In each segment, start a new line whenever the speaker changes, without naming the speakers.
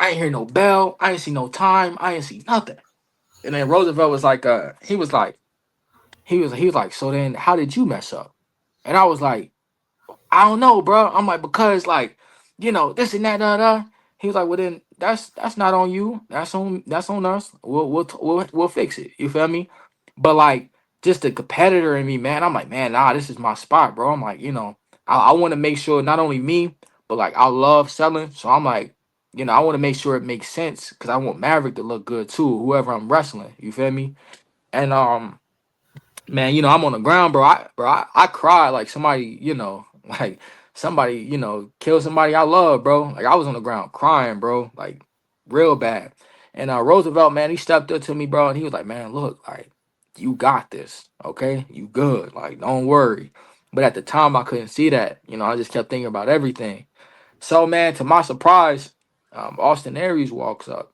I ain't hear no bell. I ain't see no time. I ain't see nothing. And then Roosevelt was like, he was like, so then how did you mess up? And I was like, I don't know, bro. I'm like, because like, this and that, He was like, well then that's not on you. That's on us. We'll fix it. You feel me? But like, just the competitor in me, man. I'm like, man, nah, this is my spot, bro. I'm like, I want to make sure not only me, but like I love selling. So I'm like, I want to make sure it makes sense because I want Maverick to look good too. Whoever I'm wrestling, you feel me? And man, I'm on the ground, bro. I cry like somebody, like somebody, killed somebody I love, bro. Like I was on the ground crying, bro, like real bad. And Roosevelt, man, he stepped up to me, bro, and he was like, man, look, like you got this, okay? You good, like don't worry. But at the time, I couldn't see that. I just kept thinking about everything. So, man, to my surprise, Austin Aries walks up,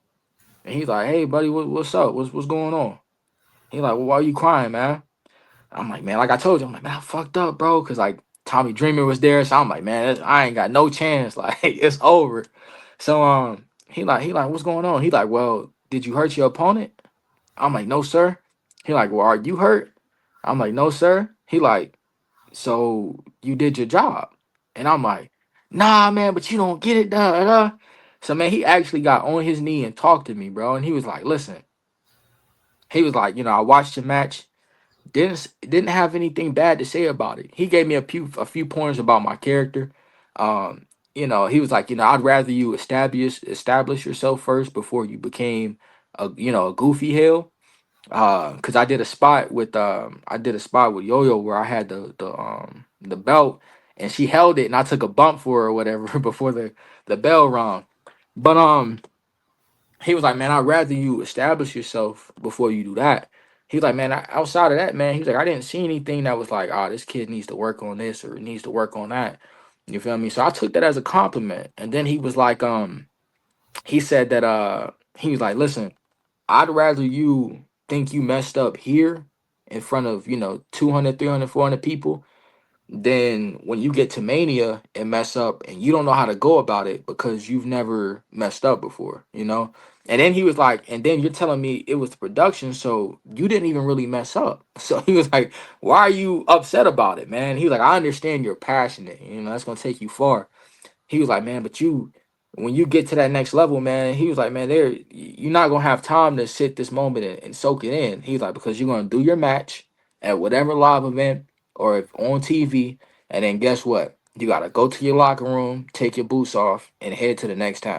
and he's like, hey, buddy, what's up? What's going on? He's like, well, why are you crying, man? I'm like, man, like I told you, I'm like, man, I fucked up, bro. Cause like Tommy Dreamer was there. So I'm like, man, I ain't got no chance. Like, it's over. So he like, what's going on? He like, well, did you hurt your opponent? I'm like, no, sir. He like, well, are you hurt? I'm like, no, sir. He like, so you did your job. And I'm like, nah, man, but you don't get it, da. So man, he actually got on his knee and talked to me, bro. And he was like, listen, he was like, I watched your match. Didn't have anything bad to say about it. He gave me a few pointers about my character. He was like, I'd rather you establish yourself first before you became a goofy heel. Cause I did a spot with Yo-Yo where I had the belt and she held it and I took a bump for her or whatever before the bell rung. But he was like, man, I'd rather you establish yourself before you do that. He's like, man, outside of that, man, he's like, I didn't see anything that was like, this kid needs to work on this or needs to work on that. You feel me? So I took that as a compliment. And then he was like, he said that he was like, listen, I'd rather you think you messed up here in front of, 200, 300, 400 people then when you get to Mania and mess up and you don't know how to go about it because you've never messed up before. And then he was like, and then you're telling me it was the production, so you didn't even really mess up. So he was like, why are you upset about it, man? He was like, I understand you're passionate, that's gonna take you far. He was like, man, but when you get to that next level, man, he was like, man, you're not gonna have time to sit this moment and soak it in. He's like, because you're gonna do your match at whatever live event or if on TV, and then guess what? You gotta go to your locker room, take your boots off, and head to the next town.